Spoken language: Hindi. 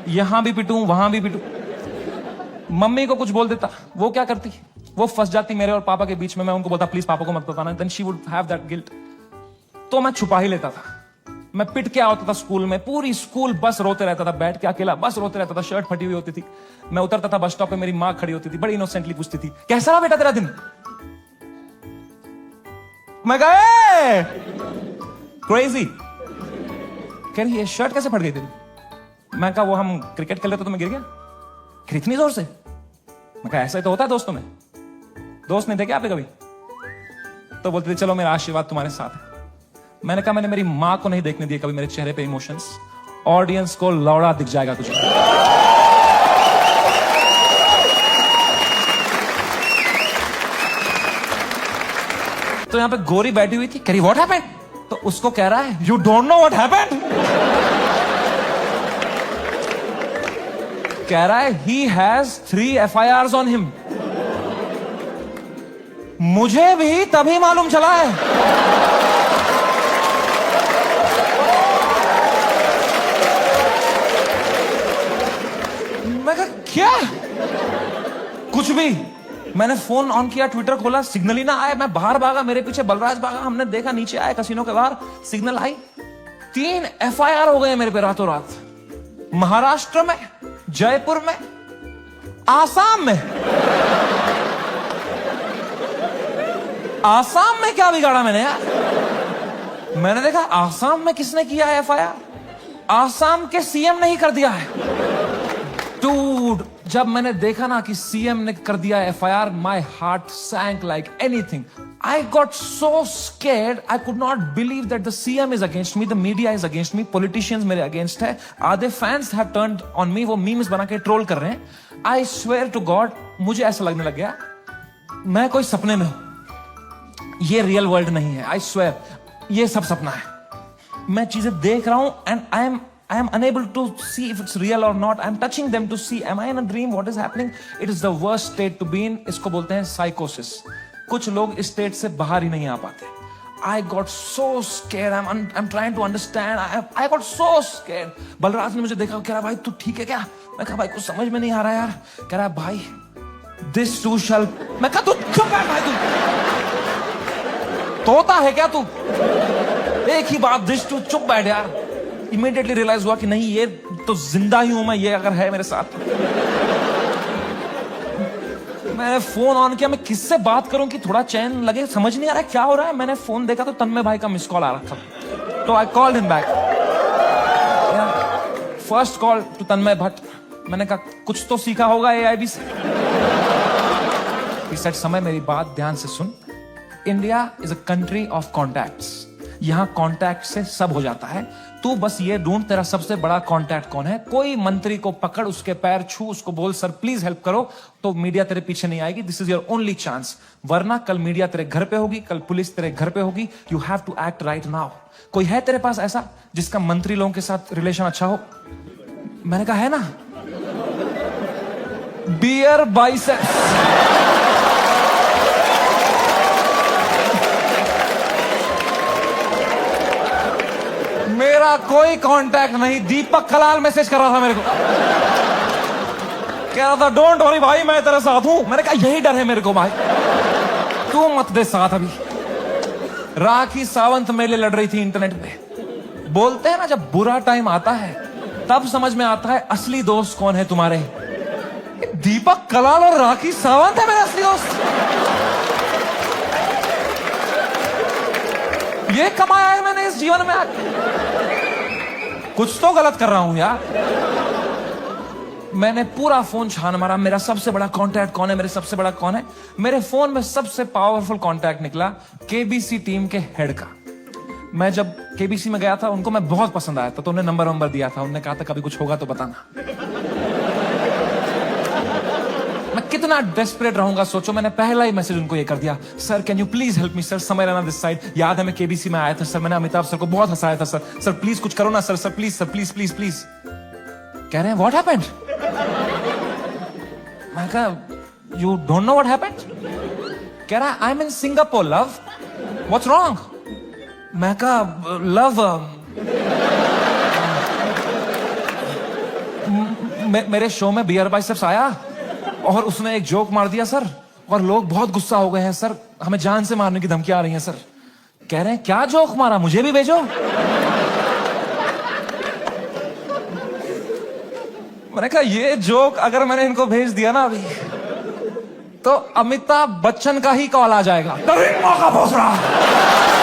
यहां भी पिटूं वहां भी पिटूं। मम्मी को कुछ बोल देता, वो क्या करती, वो फंस जाती मेरे और पापा के बीच में। मैं उनको बोलता प्लीज पापा को मत बताना, then she would have that guilt. तो मैं छुपा ही लेता था। मैं पिट के आता था स्कूल में, पूरी स्कूल बस रोते रहता था, बैठ के अकेला बस रोते रहता था, शर्ट फटी हुई होती थी। मैं उतरता था बस स्टॉप पे, मेरी माँ खड़ी होती थी, बड़ी इनोसेंटली पूछती थी कैसा रहा बेटा तेरा दिन। मैं गए क्रेजी, कह रही ये शर्ट कैसे फट गई तेरी। मैं कहा वो हम क्रिकेट खेल रहे थे तो मैं गिर गया। फिर इतनी जोर से। मैं कहा ऐसा ही तो होता है दोस्तों में, दोस्त नहीं थे क्या आपके कभी। तो बोलते थे चलो मेरा आशीर्वाद तुम्हारे साथ है। मैंने कहा मैंने मेरी मां को नहीं देखने दिए कभी मेरे चेहरे पे इमोशंस, ऑडियंस को लौड़ा दिख जाएगा तुझे। तो यहां पे गोरी बैठी हुई थी, कह रही व्हाट हैपेंड, तो उसको कह रहा है you don't know what happened. कह रहा है he has 3 FIRs on him. मुझे भी तभी मालूम चला है। मैं कहा क्या, कुछ भी। मैंने फोन ऑन किया, ट्विटर खोला, सिग्नल ही ना आए। मैं बाहर भागा, मेरे पीछे बलराज भागा, हमने देखा नीचे आए कसिनो के बाहर, सिग्नल आई। 3 FIR हो गए मेरे पे रातों रात। महाराष्ट्र में, जयपुर में, आसाम में। आसाम में क्या बिगाड़ा मैंने यार। मैंने देखा आसाम में किसने किया है FIR, आसाम के सीएम ने ही कर दिया है। Dude, जब मैंने देखा ना कि सीएम ने कर दिया FIR, my heart sank like anything. I got so scared. I could not believe that the CM is against me, the media is against me, politicians मेरे against है, आधे fans have turned on me, वो memes बना के troll कर रहे हैं। I swear to God, मुझे ऐसा लगने लग गया मैं कोई सपने में हूं, ये रियल वर्ल्ड नहीं है। I swear, ये सब सपना है। मैं चीजें देख रहा हूं and I am unable to see if it's real or not. I am touching them to see, am I in a dream? What is happening? It is the worst state to be in. इसको बोलते हैं psychosis. कुछ लोग इस स्टेट से बाहर ही नहीं आ पाते। I got so scared. I'm trying to understand. I got so scared. Balraj ने मुझे देखा, कह रहा भाई तू ठीक है क्या। मैं कहा भाई कुछ समझ में नहीं आ रहा यार। कह रहा भाई this too shall। मैं कहा तू चुप है भाई, तू तोता है क्या तू। एक ही बात, this too, चुप बैठ यार। इमीडिएटली रियलाइज हुआ कि नहीं ये तो जिंदा ही हूं मैं, ये अगर है मेरे साथ। मैंने फोन ऑन किया, मैं किससे बात करूं कि थोड़ा चैन लगे, समझ नहीं आ रहा है क्या हो रहा है। मैंने फोन देखा तो तन्मय भाई का मिस कॉल आ रखा था, तो I called him back. First call to Tanmay Bhatt. मैंने कहा कुछ तो सीखा होगा AIB से। He said, समय मेरी बात ध्यान से सुन, India is a country of contacts. यहां कॉन्टैक्ट से सब हो जाता है। तू बस ये ढूंढ तेरा सबसे बड़ा कॉन्टैक्ट कौन है। कोई मंत्री को पकड़, उसके पैर छू, उसको बोल सर प्लीज हेल्प करो, तो मीडिया तेरे पीछे नहीं आएगी। This is your only chance, वरना कल मीडिया तेरे घर पे होगी, कल पुलिस तेरे घर पे होगी। You have to act right now. कोई है तेरे पास ऐसा जिसका मंत्री लोगों के साथ रिलेशन अच्छा हो। मैंने कहा है ना, बियर बाइसेप्स। मेरा कोई कांटेक्ट नहीं। दीपक कलाल मैसेज कर रहा था मेरे को, कह रहा था डोंट वरी भाई मैं तेरे साथ हूं। मैंने कहा यही डर है मेरे को भाई, तू मत दे साथ। अभी राखी सावंत मेरे लिए लड़ रही थी इंटरनेट पे। बोलते हैं ना जब बुरा टाइम आता है तब समझ में आता है असली दोस्त कौन है तुम्हारे। दीपक कलाल और राखी सावंत है मेरे असली दोस्त। ये कमाया है मैंने इस जीवन में आके। कुछ तो गलत कर रहा हूं यार। मैंने पूरा फोन छान मारा, मेरा सबसे बड़ा कांटेक्ट कौन है, मेरे सबसे बड़ा कौन है। मेरे फोन में सबसे पावरफुल कांटेक्ट निकला केबीसी टीम के हेड का। मैं जब केबीसी में गया था, उनको मैं बहुत पसंद आया था, तो उन्हें नंबर दिया था। उन्होंने कहा था कभी कुछ होगा तो बताना। मैं कितना डेस्परेट रहूंगा सोचो। मैंने पहला ही मैसेज उनको ये कर दिया, sir can you please help me sir, समय रहना दिस साइड। याद है मैं केबीसी में आया था सर, मैंने अमिताभ सर को बहुत हंसाया था सर, सर प्लीज कुछ करो ना sir, sir please sir, please please please. कह रहे हैं व्हाट हैपेंड। मैं कहा you don't know what happened. कह रहा I am in Singapore love, what's wrong. मैं कहा लव मेरे शो में बियर बाइसेप्स आया और उसने एक जोक मार दिया सर, और लोग बहुत गुस्सा हो गए हैं सर, हमें जान से मारने की धमकी आ रही है सर। कह रहे हैं क्या जोक मारा, मुझे भी भेजो। मैंने कहा ये जोक अगर मैंने इनको भेज दिया ना अभी, तो अमिताभ बच्चन का ही कॉल आ जाएगा। मौका पहुंच रहा।